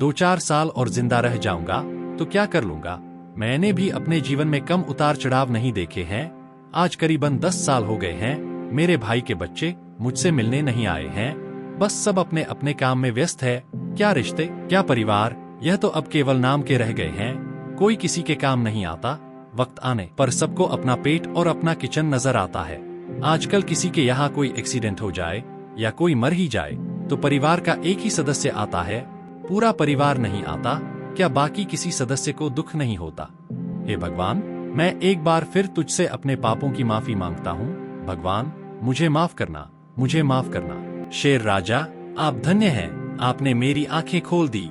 2-4 साल और जिंदा रह जाऊंगा तो क्या कर लूंगा। मैंने भी अपने जीवन में कम उतार चढ़ाव नहीं देखे हैं। आज करीबन 10 साल हो गए हैं। मेरे भाई के बच्चे मुझसे मिलने नहीं आए हैं। बस सब अपने अपने काम में व्यस्त है। क्या रिश्ते, क्या परिवार, यह तो अब केवल नाम के रह गए हैं। कोई किसी के काम नहीं आता। वक्त आने पर सबको अपना पेट और अपना किचन नजर आता है। आजकल किसी के यहाँ कोई एक्सीडेंट हो जाए या कोई मर ही जाए तो परिवार का एक ही सदस्य आता है, पूरा परिवार नहीं आता। क्या बाकी किसी सदस्य को दुख नहीं होता? हे भगवान, मैं एक बार फिर तुझसे अपने पापों की माफी मांगता हूँ। भगवान, मुझे माफ करना, मुझे माफ करना। शेर राजा, आप धन्य हैं, आपने मेरी आंखें खोल दी।